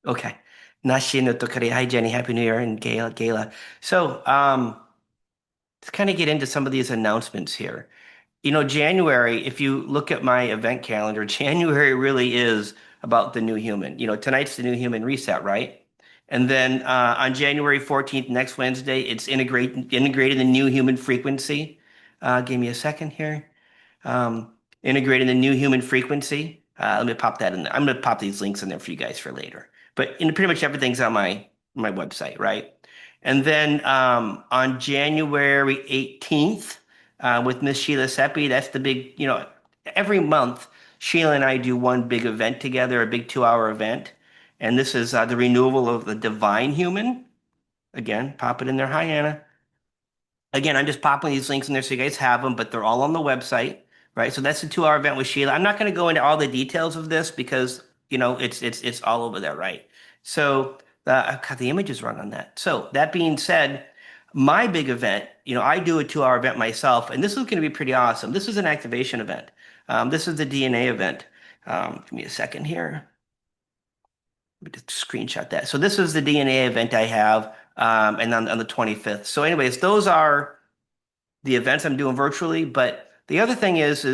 Okay. Nashino Tokari. Hi, Jenny. Happy New Year and Gala. So, let's kind of get into some of these announcements here. January, if you look at my event calendar, January really is about the new human. Tonight's the new human reset, right? And then on January 14th, next Wednesday, it's integrating the new human frequency. Give me a second here. Integrating the new human frequency. Let me pop that in there. I'm going to pop these links in there for you guys for later. But pretty much everything's on my website, right? And then on January 18th, with Miss Sheila Seppi, that's the big, every month, Sheila and I do one big event together, a big 2-hour event. And this is the renewal of the divine human. Again, pop it in there. Hi, Anna. Again, I'm just popping these links in there so you guys have them, but they're all on the website, right? So that's a 2-hour event with Sheila. I'm not going to go into all the details of this because it's all over there, right? So I've got the images run on that. So that being said, my big event, I do a 2-hour event myself, and this is going to be pretty awesome. This is an activation event. This is the DNA event. Give me a second here. Let me just screenshot that. So this is the DNA event I have, and on the 25th. So anyways, those are the events I'm doing virtually. But the other thing is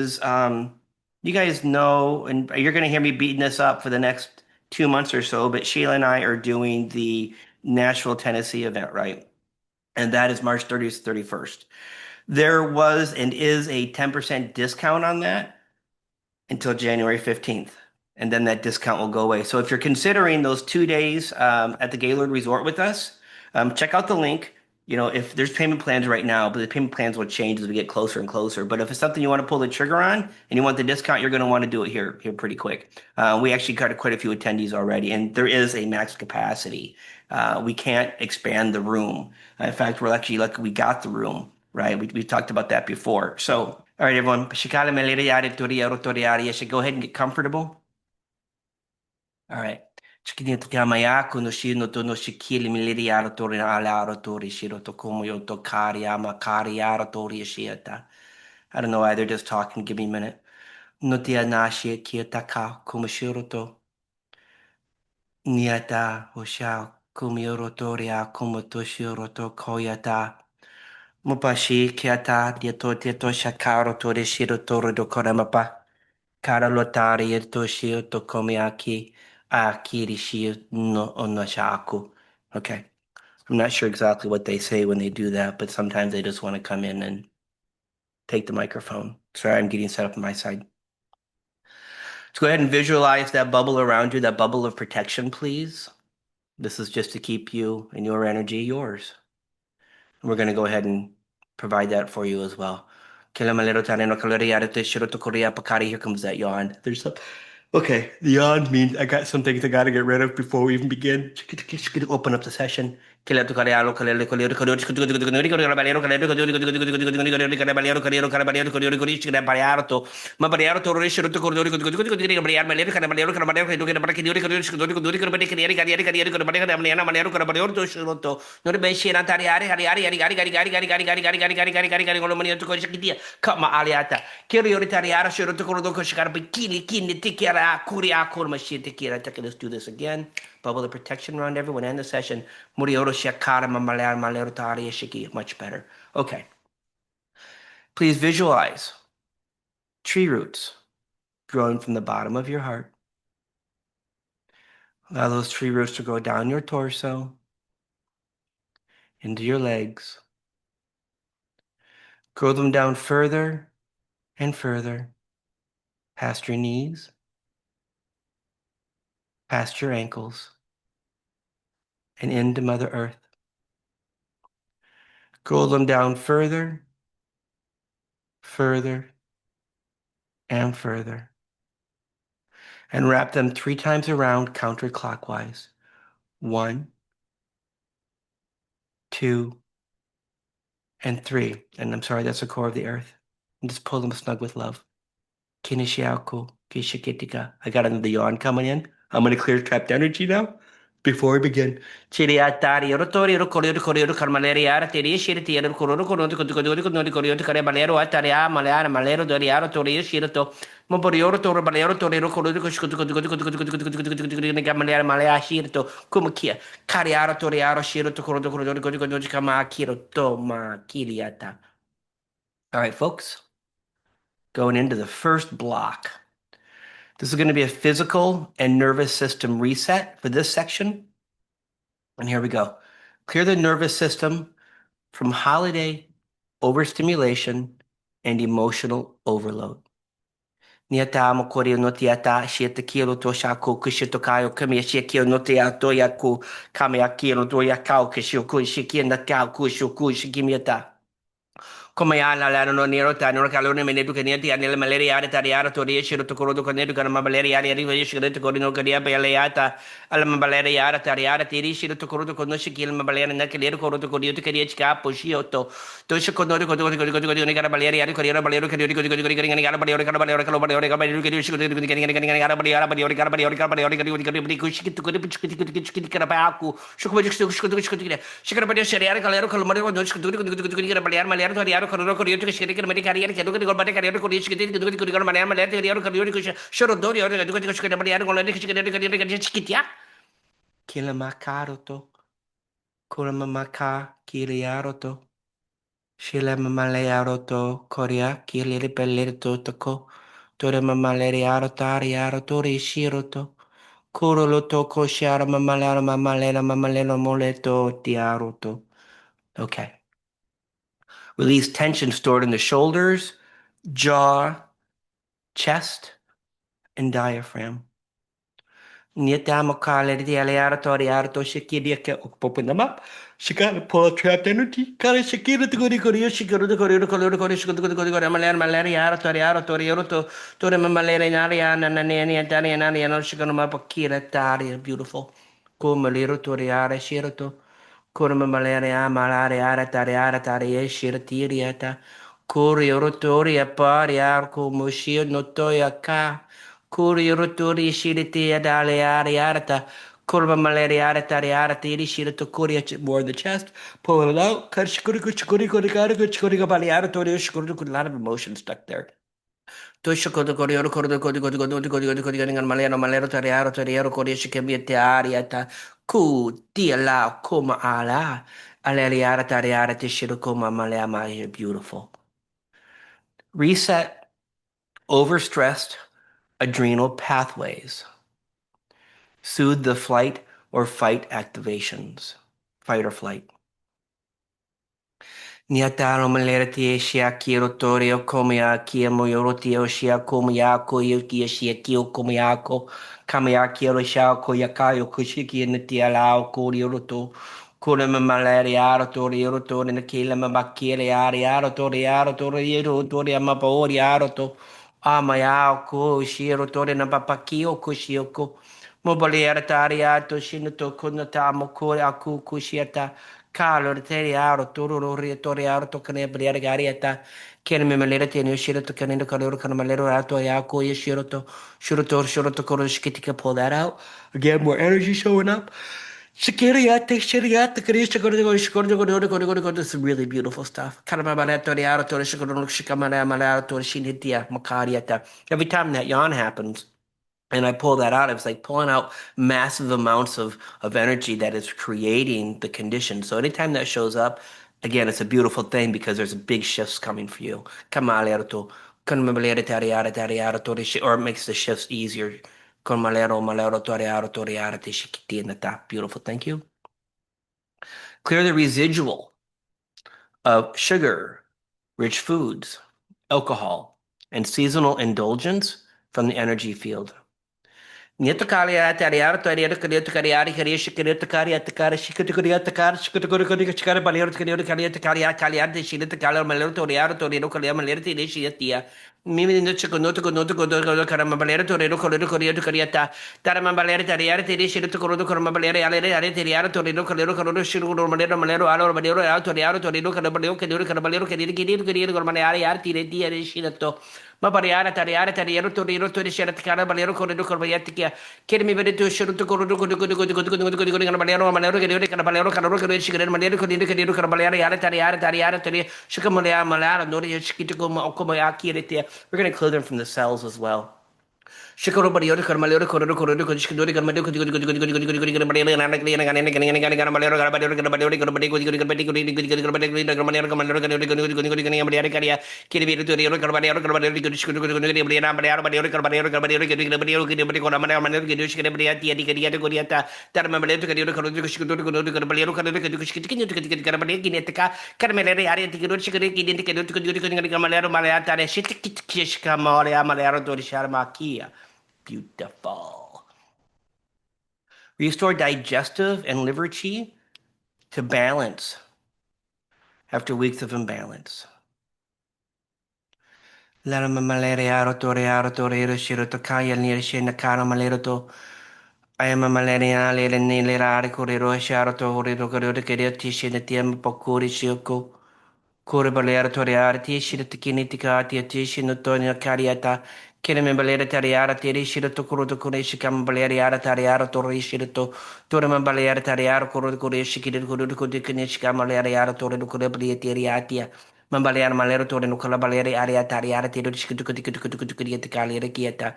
you guys know, and you're going to hear me beating this up for the next 2 months or so, but Sheila and I are doing the Nashville, Tennessee event, right? And that is March 30th, 31st. There was and is a 10% discount on that until January 15th. And then that discount will go away. So if you're considering those 2 days at the Gaylord Resort with us, check out the link. If there's payment plans right now, but the payment plans will change as we get closer and closer. But if it's something you want to pull the trigger on and you want the discount, you're going to want to do it here pretty quick. We actually got quite a few attendees already, and there is a max capacity. We can't expand the room. In fact, we're actually lucky we got the room, right? We talked about that before. So, all right, everyone. Should go ahead and get comfortable. All right. Chiquitito que amaya kuno shino to no shikili miliri yaro tori na ala aro tori shiro to komo yo to kari ama kari yaro tori shiata. I don't know why they're just talking. Give me a minute. No tia na shia kieta ka kumo shiro to niata hoshao kumo yoro tori a kumo to shiro to koyata. Mupashi kiata dieto tieto shakaro tori shiro toro do koramapa. Cara lotari e toshio to come aki akiri shio no onashaku. Okay. I'm not sure exactly what they say when they do that, but sometimes they just want to come in and take the microphone. Sorry, I'm getting set up on my side. Let's go ahead and visualize that bubble around you, that bubble of protection, please. This is just to keep you and your energy yours. And we're going to go ahead and provide that for you as well. Here comes that yawn. Okay, the yawn means I got some things I got to get rid of before we even begin. Just gonna open up the session. Kama aliata. Kiri yori tariara shiro tokoro doko shikara bikini kini tikira kuri akor machine tikira. Let's do this again. Bubble of protection around everyone. End the session. Murioro shakara mamalera malero taria shiki. Much better. Okay. Please visualize tree roots growing from the bottom of your heart. Allow those tree roots to go down your torso, into your legs. Grow them down further and further, past your knees, past your ankles, and into Mother Earth. Grow them down further, further, and further. And wrap them 3 times around counterclockwise. 1, 2, and 3. And I'm sorry, that's the core of the earth. And just pull them snug with love. Kinishiaku, kishikitika. I got another yawn coming in. I'm going to clear trapped energy now before we begin. Chiriatari, rotori, rokorio, rokorio, carmaleria, teria, shiriti, rokorio, rokorio, rokorio, rokorio, rokorio, ataria, malera, malero, doriaro, torio, shirito, Moborioro toro baleoro torero coloro gamaleare male a shirto come kia cariaro toriaro shirto coloro kama kiro toma kiriata. All right, folks, going into the first block. This is going to be a physical and nervous system reset for this section. And here we go. Clear the nervous system from holiday overstimulation and emotional overload. Niata mo kore no tiata shieta kilo to shako kushito kayo kami shikio no te ato yaku kami akiro to yakao kishio kushiki na kao kushu kushikimiata. Come alla la no nero ta no calone me nedu kenia ti anele malaria ara tariara to riesci to coro to nedu kana malaria ari riesci to coro no kania beleata alla malaria ara tariara ti riesci to coro to conosci che il malaria na che le coro to corio to kenia capo sciotto to sci con no to kana malaria ari corio malaria che riesci to kana malaria kana malaria kana malaria kana malaria che riesci to kana malaria malaria kana malaria kana malaria che riesci to kana paku sci come sci kana malaria seriare calero con malaria no sci to malaria malaria Corro Corrio to shake Medi Carrier, can look at Body Carrier, Chiquitia. Kilamacaroto, Kuramamaca, Kiliaroto, Shilamalearoto, Coria, Kili Pellerto, Toco, Toremamalearo, Tariaro, Tori, Shiroto, Kuroloto, Koshiara, Mamalera, Mamalena, Mamalena, Moleto, Tiaroto. Okay. Release tension stored in the shoulders, jaw, chest, and diaphragm. Nietamo kale di aleatori arto shikidi ke open them up. She got to pull trapped energy. Kale shikida to go to Korea, shikuru to Korea, Korea, Korea, shikuru to Korea, malaria, tori, to the malaria, nanani, and Dani, and Annie, and Shikama Pakira, Tari, beautiful. Kumaliro, Toriara, Shiroto. Kurma malaria, malaria, tari, shirtiriata. Kuriorotoria, paria, kumushio, notoya ka. Kuriorotori, shiritia, daleariata. Kurma malaria, tariara, tiri, shirito, kuria, more the chest. Pull it out. Kachikuri, baliara, tori, shukuru, a lot of emotion stuck there. Tushukodo Korio Cordo Malero Malero Tariaro Tariero Koreshi Kamiatiariata Ku Tiala Koma Ala Aleriara Tariara Tishiru Koma Maleama, you're beautiful. Reset overstressed adrenal pathways. Soothe the flight or fight activations. Fight or flight. Niataro malerati shia kiro torio komia kia moyorotio shia komia ko yuki shia kio komiako kamia kiro shia ko yakayo kushiki natia lao ko rioroto kona malaria torio to na kila mabakile ariaro toriaro torio toria mapori aroto amaya ko shiro toria na papakio kushioko mobalera tariato shinato kunatamo ko aku kushiata Carlo Teriaro, Toro, Toriaro, Tocane, Briagarieta, Kenme Malera, Shiro to Canendo Caloro, Canamalero, Ato, Yako, Yashiroto, Shuroto, Koroshkitika, pull that out. Again, more energy showing up. Shikiriata, Shiriata, Krishna, this is really beautiful stuff. Kanamabana, Toriaro, Torishiko, Shikamana, Malaro, Torishinitia, Makariata. Every time that yawn happens, and I pull that out, it's like pulling out massive amounts of energy that is creating the condition. So anytime that shows up, again, it's a beautiful thing because there's big shifts coming for you. Or it makes the shifts easier. Beautiful, thank you. Clear the residual of sugar, rich foods, alcohol, and seasonal indulgence from the energy field. Nieto kalia tariar tariar kalia kariari karia shikira karia takara shikita karia takara shikita karia chikara balero kalia de shilita kalia malero toriaro torino kalia malero tiri shiatia mimi no chico no karama balero torino karia ta tarama balero tariar tiri shilita korodo karama balero ale tiriaro torino kalia shiru malero alo balero toriaro torino kalia balero kalia karia kormane ari tiri shilito Ma bariara tariara tariero toriro tori shara tikara balero corrido corbayatikia. Kermi vedo shuruto corrido balero malero che balero caloro che shigere malero che balero yara tariara tari shukamalea malara nori shikito como okomayaki. We're going to clear them from the cells as well. Shikoro Bariota Carmalero Corridor Corridor Shikori Carmelo Beautiful. Restore digestive and liver chi to balance after weeks of imbalance. Lama malaria torero shiro to kaya near shina kara malero to. I am a malaria lele nilera correro sharo to horrido correo che tishi the tiam pocuri shioco. Kore balera toreare tishi the kinitica tia tishi no tonia cariata. Kereme balera tariara tirishi the tokuro to kureshi cam baleriara tariara torishi to Torema balera tariara koro kureshi kid kudu kudikinishi maleriara tore to kurebri tiriatia. Mambalear malero tore no calabaleri aria tariara tirishi kudu calere kieta.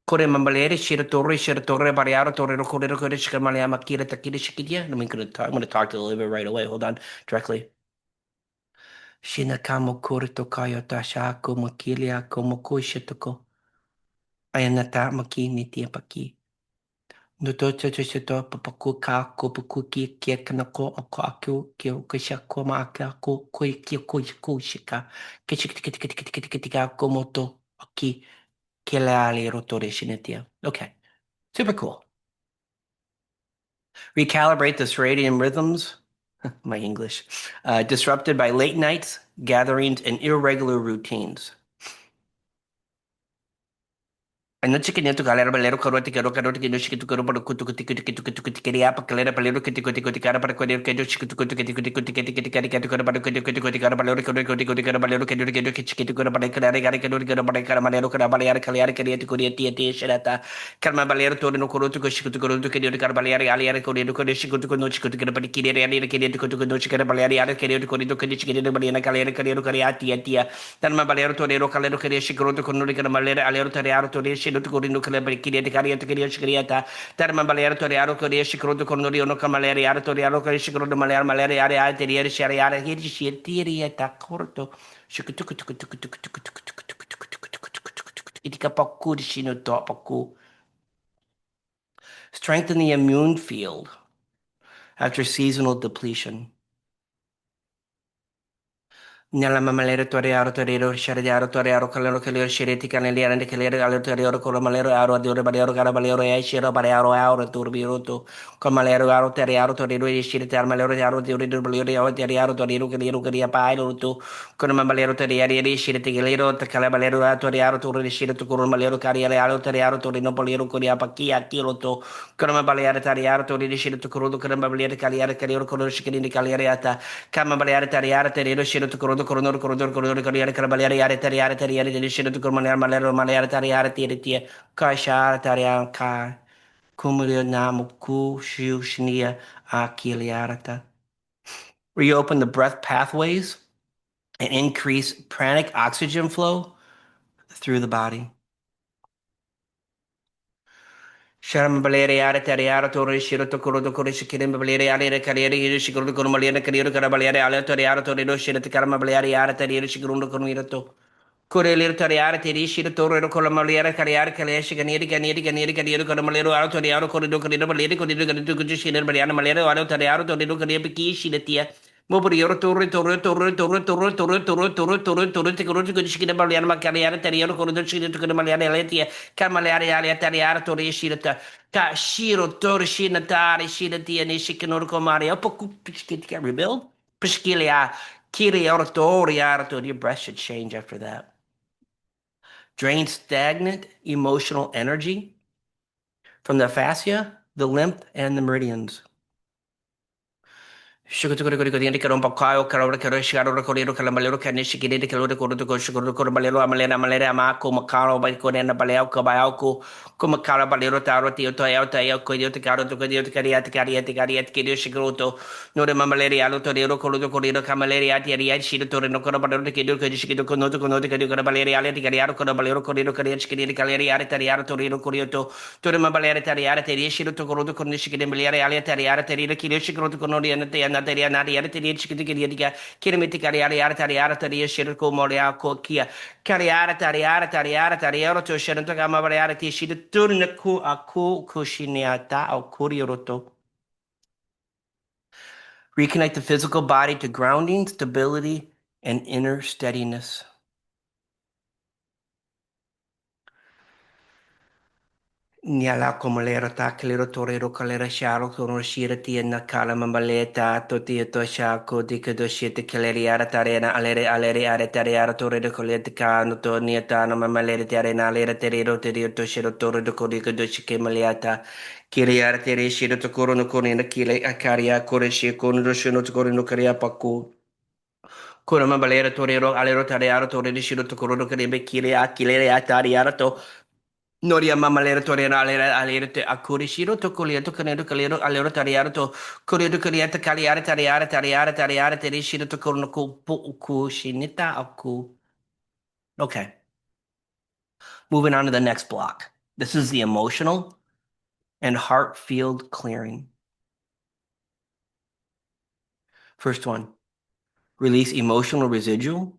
Kore mambaleri shira torre bariara torre no kore shika malaya makira takira shikidia. I'm gonna talk to the liver right away. Hold on directly. Shina kamo kore to kayo tashako makilia como kushitoko. Ayanata makini tia paki. No to to papaku ka ko paku ki kia kanako ako aku kio kishako ma ako koi kio kushika. Kishika komoto aki kileali rotore shinitia. Okay. Super cool. Recalibrate the circadian rhythms, my English, disrupted by late nights, gatherings, and irregular routines. Ano chicken to galera balero caroti caroti que no chiquito coro para cutu queria para calera balero que cara para coder que eu chiquito que coro para que cara balero que cara balero que chiquito coro para calera que para cara balero que balera calera que tia xerata calma balero todo no coro que chiquito coro que eu cara balera ali que chiquito que no chiquito que para querer ali que no chiquito balera que que chiquito balera calera que tia Tanma balero torero calero que chiquito con no que balera alero tarearo torero no corino che le chiede caria te chiede scriata terma balere toriaro che riesce crodo con no camalere ara toriaro che riesce crodo malere area te riesce area che ci tiri ta corto itika pakku shino to pakku strengthen the immune field after seasonal depletion. Nella mamalere torearo torero shardiaro torearo calero calero shereti caneliere de calere alero torearo con malero aro de balero cara balero e shero balero aro turbiroto con malero aro torearo torero e shirete malero aro de balero e torearo torero che pailo tu con malero toreari e shirete galero te calabalero torearo torero shirete con malero cariere aro torearo torero balero con pacchia kilo to con malero torearo torero shirete con malero caliere calero con shikini caliere ata Kama baleare tariare terero shiro to corridor corriere carabaliare yare tariare tariare de shiro to cormaniare malero maleare tariare tiri tia kashar tarian ka kumulio namu ku shiu shnia akiliarata. Reopen the breath pathways and increase pranic oxygen flow through the body. Sharam Balere Ara Tariara Torre Shiro Tokoro Korish Kirim Balere Ale Carriere Shiguru Kormaliana Carriere Carabalere Ale Toriara Torino Shira Karma Balere Ara Tariere Shigurundo Cormirato. Corelero Tariara Tirishi Torre Colomaliera Carriere Kaleshi Ganeri Cormalero Altoriaro Corrido Corrido Balere Corrido Shira Bariana Malero Alo Tariaro Torino Carriere Shi the Tia. Mobrio Torre Corrido Shira Baliana Carriere Tariaro Corrido Shira to Maliana Letia Camaleare Tariara Torre Shirata Shiro Torre Shinatari Shira Tia Nishikanor Comaria Poku rebuild. Piscilia Kiri Oratoriato, your breath should change after that. Drain stagnant emotional energy from the fascia, the lymph, and the meridians. Shukuri karon pakayo karo karo sharo koriro kalamalero kanishi kide kalo koro to shukuru koro balero amalera amalera amako makaro ba ko na baleo ko ba ko kuma kara balero taro tio to ya to ya ko dio te karo to dio te kariat kide shikuro to no de mamaleri alo to dio koro kamaleri ati ari shiro to no koro balero kide ko shikido ko no te kide koro baleri ale te kariaro koro balero koriro kariat shikide kaleri ari tariaro to rio korio to de mabalere tariara te shiro to koro to shikide miliare ale tariara te rio kide shikuro to no de na teria na ria te ria chiki tiki ria kirmiti kariara yara tariara taria shiro ko moria ko kia kariara tariara to shiro to kama bariara ti shiro turna ku aku kushiniata au kurioroto. Reconnect the physical body to grounding, stability, and inner steadiness. Niala como lera ta kalero torero kalera sharo kono shira tia na kala mamaleta to tia to shako dika do shita kaleri ara tarena alere are tariara torero koleta kano to niata no mamalere tarena alera terero terio to shiro torero kodika do shike maliata kiri ara tere shiro to koro no kone na kile akaria kore shi kono do shino to koro no karia paku kono mamalere torero alero tariara torero shiro to koro no kare kile akile atariara to Noria mama lera toriana alera te akuri shiro to kolia to kanedo kalero alero tariara to korea to korea to tariara te shiro to kono ku shinita aku. Okay, moving on to the next block. This is the emotional and heart field clearing. First one, release emotional residual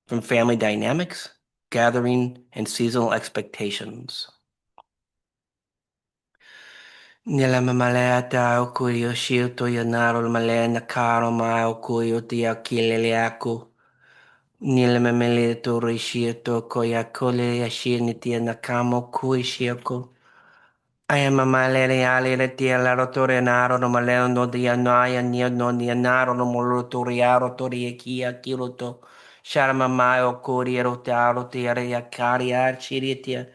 from family dynamics, gathering, and seasonal expectations. Nella mamaleta o curio shilto yanaro malena caro ma o curio ti akile ako. Nella mameleto rishito koya kole yashini ti nakamo kui shiko. I am a malere alere ti la rotore naro no maleo no dia no aya ni no ni naro no molotoriaro tori kia kiloto. Sharma mayo curio taro ti are yakari archiritia.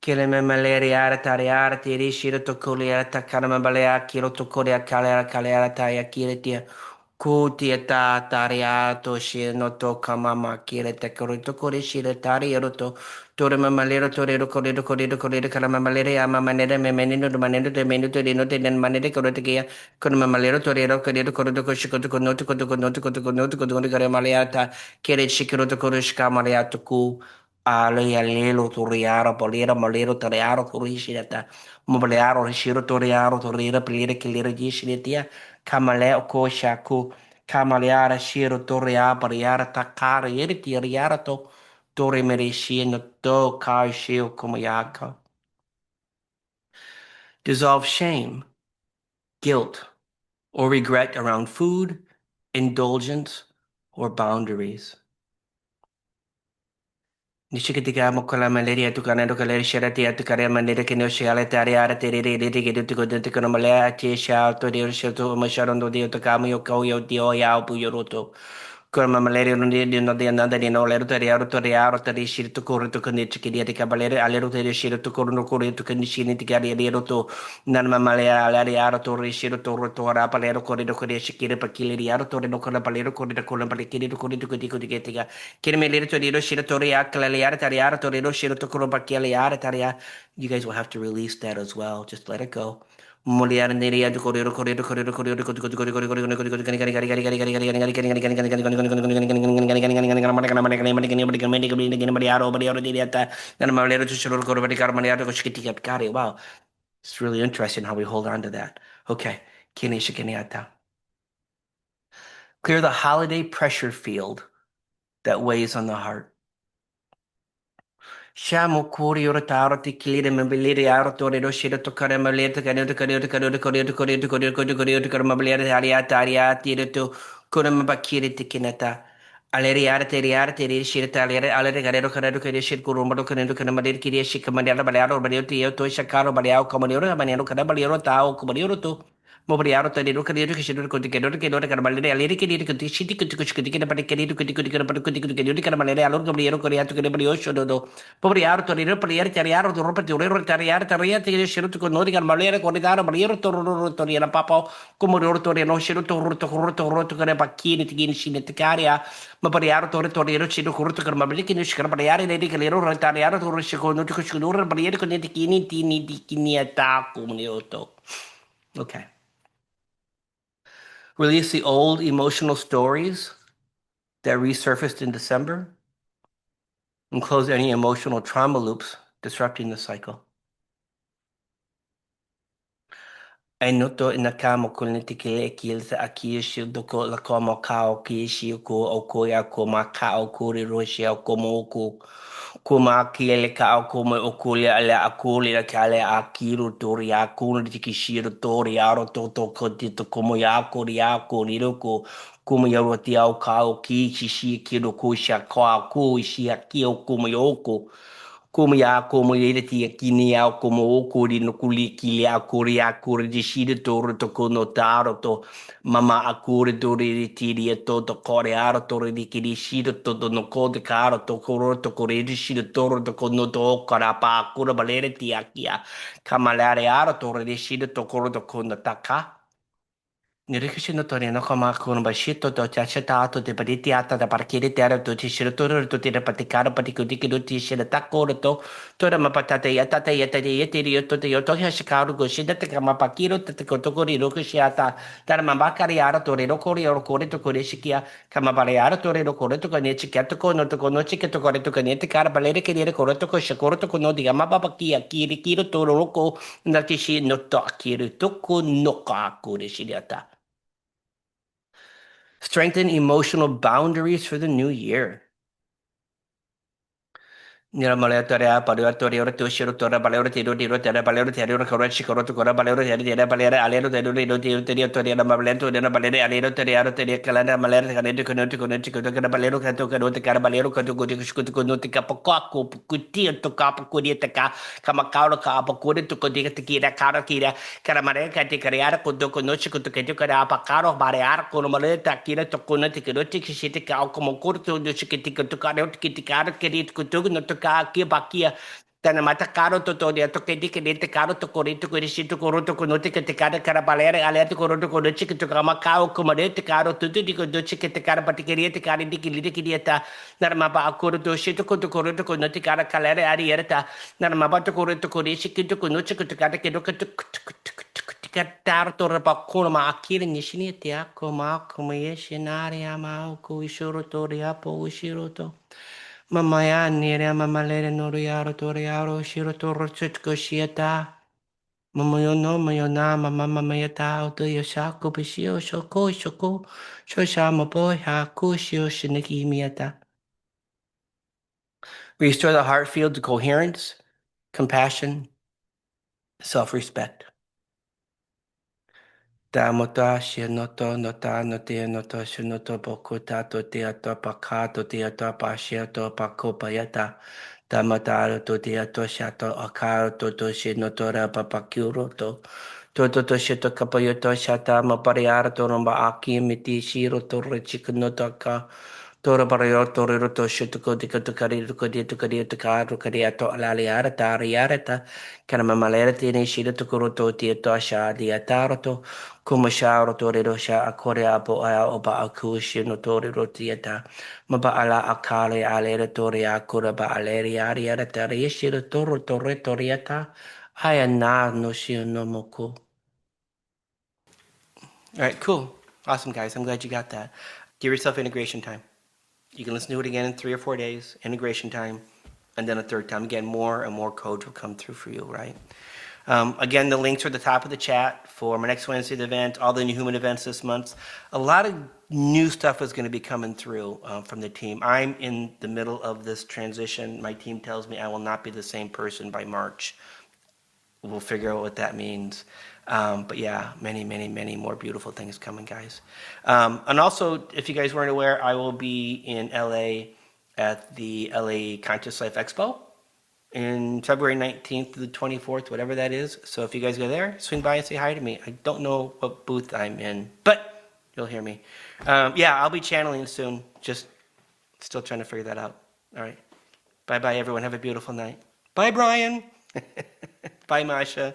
Kileme malaria tariara tiri shiro to kulia takarama balea kiro to korea kalera taya kiritia kutia ta taria to shi no to kamama kire te kore to kore shire tariero to tore mamalero tore ro kore kalama malaria mamanere menino de manendo de menu to no te den manede kore te kia kore mamalero tore ro kore to koshiko to no to kore maleata kire shikiro to kore shika maleata ku Ale alelo toriaro polera molero toriaro torishirata mobiliaro rishiro toriaro torira pelire kilira gishiretia kamale okoshaku kamaleara shiro toria pariara takara yeriti riara to tori merishino to kai shio komayaka. Dissolve shame, guilt, or regret around food, indulgence, or boundaries. Nishikitiga mokola malaria to Canado Calera Sherati to Kare Manera Kino Shale Taria Terry to go to Conomalea Tisha to the Shoto Masharon de Tocamo Koyo Dio Yao Puyoroto. Corma malaria non di no di andare di no lero toriaro tari shiri to corre to conici di cabalere alero te shiri to corno corre to conici di cari to nan mamalea alariaro to rishiro to rotora palero corre to corre shikire pa kiliriaro to no corre palero corre to corre palikiri to corre to kitiga kirme lero to riro shiro to ria claliare tariaro to riro shiro to corre pa kiliare taria. You guys will have to release that as well. Just let it go. Moliar neria to corre Wow, it's really interesting how we hold on to that. Okay, clear the holiday pressure field that weighs on the heart. Siamo curi ora taro ti chile me belire aro tore do shira to kare me lete kare me belire aria tire to kore me bakire ti kineta aleriare te shira talere alere kare shir kurumba do kare me dir kiri shik me dir balaro balio ti to shakaro balio come ora banero kare balio tao come ora to Mobriaro Torero Cadio Cadido Carbalere, Alere Cadido City Cuticada Paracadido Cuticada Carbalere, Alor Gabriel Corea to Gabriel Shodo, Pobriaro Torero Prier Tariaro, the Ropa Torero Tariar, Taria, Shiro to Conodi and Malera Corridaro, Mariero Tororo Toriana Papa, Comodoro Torino, Shiro Roto Carabacini, Shinetaria, Mapariaro Torero, Chino Curto Carmabiki, Scarabariari, Lady Calero, Rotariaro, Torresco, Noticushur, Barrier Connetikini, Tini, Kiniata, Comunioto. Okay. Release the old emotional stories that resurfaced in December and close any emotional trauma loops disrupting the cycle. Ai noto ina ka mo kulniti kile kil sa aki shi doko la ko mo ka o ki shi ko o ko ya ko ma ka o ko ri ro shi o ko mo ko ma ki le ka o ko mo o ko le ala a ko le ka le a ki ro to ri a ko ni ki shi ro to ri a ro to ko ti to ko mo ya ko ri a ko ri ro ko mo ya ro ti a o ka o ki shi ki ro ko sha ko shi a ki o ko mo yo como ya como ele tinha que nem ao como o curi no culi que lhe a curi de xire toro to conotaro to mama a curi do re tiria todo corearo to re de que xire todo no code caro to coro to core de xire toro to conoto carapa cura balere tia kia camalare aro to re de xire to coro to conotaka. Nirikishino Torino kama kun bashito to chachata de paritiata da parkiri terra to tishiro to tira paticaro paticudi do tishira takoro to tora mapatata yata yetiri to yoto hashikaru goshida te kama pakiro te kotokori rokishiata dar mambakari ara torero kori or kore to koreshikia kama baleara torero kore to kanechi kato kono to konochi kato kore to kanete kara balere kere kore to koshakoro to kono diga mabakia kiri kiro toroko natishi no to akiri to konoka koreshiriata. Strengthen emotional boundaries for the new year. Nira malatoria, paratoria, toshiro, tora, balero, tiro, terra, balero, terror, correction, corotocora, balero, terra, balera, alero, teria, mablento, dena balere, alero, teria, calenda, malera, caneto, connotico, balero, canto, carabalero, canto, capocaco, cutia, to capo, curieta, camacaro, capo, curi, to codica, tequila, cara, kira, caramare, caticariara, codoconoci, cotocato, carapa, caro, barear, con maleta, kira, toconotic, shit, como curto, do chiquitica, to caro, kiticara, querido, no to kia bakia tana mata caro to dia to ke dike caro to corito corishito coroto conote que te cara carabalere alerta coroto conote que to kama cao comodete caro tudo dico doce que te cara patiqueria te cara dike lide que dieta narma ba coroto shito to coroto conote cara calere arierta narma ba to coroto corishi que to conote que te cara que do que tarto rapacuna ma akiri nishini te akoma como yeshinari ama ko ishoro to riapo ushiroto. Mamaya nire mamalere noriyaro toriyaro shiro toro chutko shiata. Mamayo no mayona mama mamayata oto yoshako bishio shoko shoshama boy ha kushio shiniki miyata. Restore the heart field to coherence, compassion, self-respect. Tamota shinoto nota notia noto shinoto bokuta to teato pakato teato pashiato pakopayata. Tamataro to teato shato akaro to shinotora papakuro to shito kapayoto shata mapariara to romba aki miti shiro to rechikunoto ka. Tora parayo torero to shituko dikato kari to kariato kariato alaliara tariarata kanama malera tini shira to kuroto tieto asha diataroto kuma sharo torero sha akore apo aya oba akushi no torero tieta maba ala akale alera toria akura ba aleri ariara tari shira toro torre toriata aya na no shi no moko. All right, cool. Awesome, guys. I'm glad you got that. Give yourself integration time. You can listen to it again in 3 or 4 days, integration time, and then a third time. Again, more and more code will come through for you, right? Again, the links are at the top of the chat for my next Wednesday event, all the new human events this month. A lot of new stuff is going to be coming through from the team. I'm in the middle of this transition. My team tells me I will not be the same person by March. We'll figure out what that means. But yeah, many more beautiful things coming, guys. And also, if you guys weren't aware, I will be in LA at the LA Conscious Life Expo. in February 19th to the 24th, whatever that is. So if you guys go there, swing by and say hi to me. I don't know what booth I'm in, but you'll hear me. Yeah, I'll be channeling soon. Just still trying to figure that out. All right. Bye-bye, everyone. Have a beautiful night. Bye, Brian. Bye, Masha.